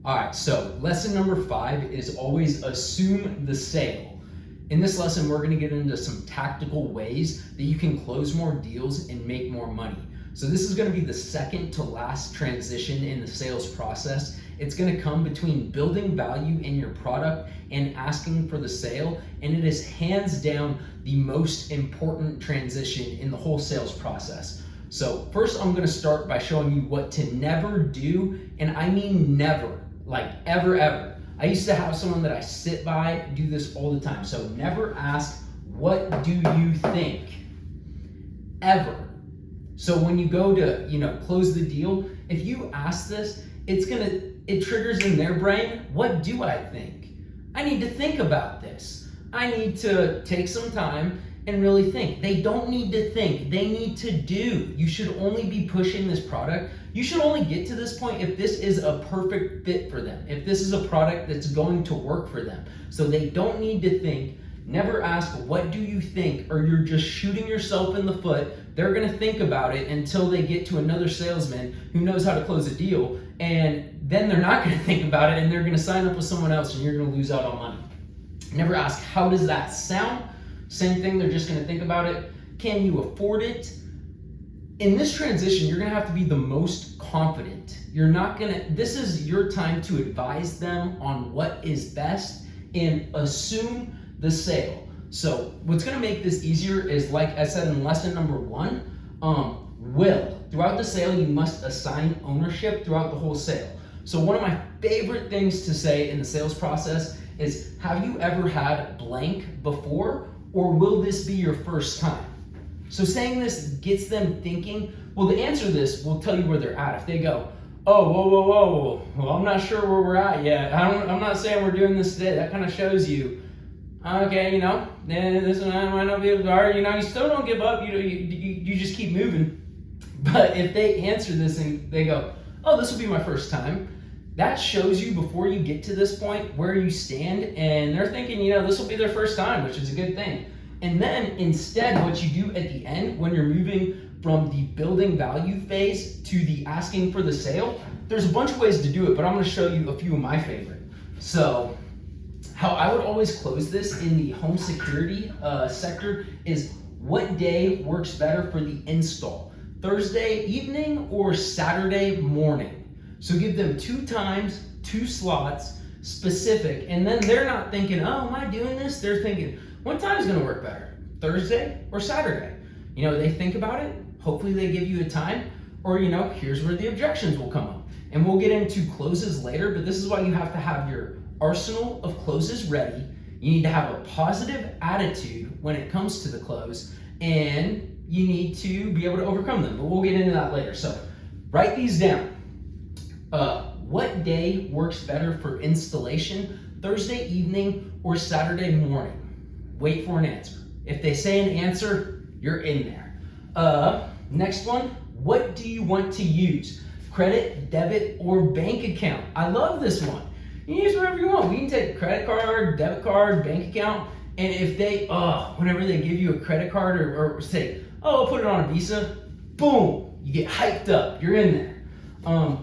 All right, so lesson number 5 is always assume the sale. In this lesson, we're gonna get into some tactical ways that you can close more deals and make more money. So this is gonna be the second to last transition in the sales process. It's gonna come between building value in your product and asking for the sale, and it is hands down the most important transition in the whole sales process. So first, I'm gonna start by showing you what to never do, and I mean never. Like ever. I used to have someone that I sit by do this all the time. So never ask, what do you think? Ever. So when you go to, close the deal, if you ask this, it triggers in their brain, what do I think? I need to think about this. I need to take some time and really think. They don't need to think, they need to do. You should only be pushing this product. You should only get to this point if this is a perfect fit for them, if this is a product that's going to work for them. So they don't need to think. Never ask, what do you think? Or you're just shooting yourself in the foot. They're gonna think about it until they get to another salesman who knows how to close a deal, and then they're not gonna think about it and they're gonna sign up with someone else and you're gonna lose out on money. Never ask, how does that sound? Same thing, they're just gonna think about it. Can you afford it? In this transition, you're gonna have to be the most confident. This is your time to advise them on what is best and assume the sale. So what's gonna make this easier is, like I said in lesson number 1, will. Throughout the sale, you must assign ownership throughout the whole sale. So one of my favorite things to say in the sales process is, have you ever had blank before? Or will this be your first time? So saying this gets them thinking. Well, the answer to this will tell you where they're at. If they go, oh, whoa, well, I'm not sure where we're at yet. I'm not saying we're doing this today. That kind of shows you, okay, this one might not be able to, or, you still don't give up. You just keep moving. But if they answer this and they go, oh, this will be my first time, that shows you before you get to this point where you stand, and they're thinking, this will be their first time, which is a good thing. And then instead, what you do at the end, when you're moving from the building value phase to the asking for the sale, there's a bunch of ways to do it, but I'm gonna show you a few of my favorite. So how I would always close this in the home security sector is, what day works better for the install? Thursday evening or Saturday morning? So give them 2 times, 2 slots, specific, and then they're not thinking, oh, am I doing this? They're thinking, what time is gonna work better? Thursday or Saturday? They think about it, hopefully they give you a time, or here's where the objections will come up. And we'll get into closes later, but this is why you have to have your arsenal of closes ready. You need to have a positive attitude when it comes to the close, and you need to be able to overcome them, but we'll get into that later. So write these down. What day works better for installation? Thursday evening or Saturday morning? Wait for an answer. If they say an answer, you're in there. Next one, what do you want to use? Credit, debit, or bank account? I love this one. You can use whatever you want. We can take credit card, debit card, bank account, and if they, whenever they give you a credit card or say, I'll put it on a Visa, boom, you get hyped up, you're in there.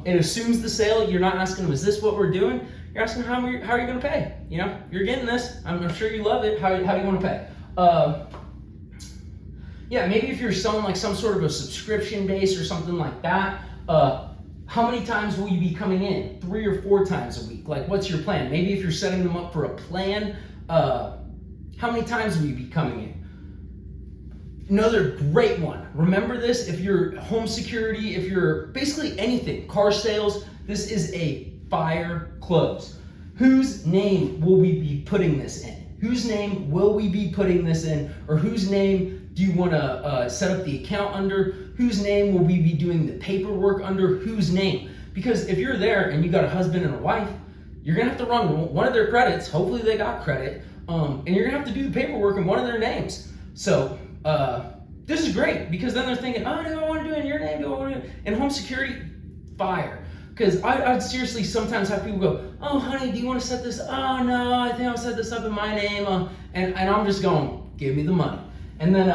It assumes the sale. You're not asking them, is this what we're doing? You're asking, how are you going to pay? You're getting this. I'm sure you love it. How do you want to pay? Maybe if you're selling like some sort of a subscription base or something like that, how many times will you be coming in? 3 or 4 times a week? Like, what's your plan? Maybe if you're setting them up for a plan, how many times will you be coming in? Another great one. Remember this, if you're home security, if you're basically anything, car sales, this is a fire close. Whose name will we be putting this in? Whose name will we be putting this in? Or whose name do you want to set up the account under? Whose name will we be doing the paperwork under? Whose name? Because if you're there and you got a husband and a wife, you're gonna have to run one of their credits. Hopefully they got credit, and you're gonna have to do the paperwork in one of their names. So this is great, because then they're thinking, oh, do I want to do it in your name? Do I want to do it in home security? Fire. Because I'd seriously sometimes have people go, oh, honey, do you want to set this? Oh, no, I think I'll set this up in my name. And I'm just going, give me the money. And then,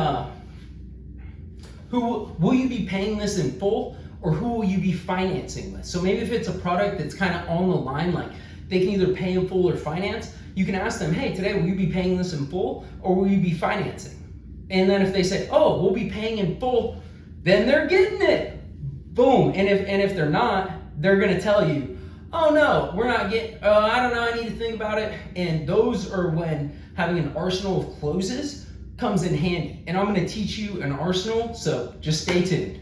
will you be paying this in full? or who will you be financing with? So maybe if it's a product that's kind of on the line, like they can either pay in full or finance, you can ask them, hey, today will you be paying this in full or will you be financing? And then if they say, oh, we'll be paying in full, then they're getting it. Boom. And if they're not, they're going to tell you, oh no, we're not getting, I don't know, I need to think about it. And those are when having an arsenal of closes comes in handy. And I'm going to teach you an arsenal, so just stay tuned.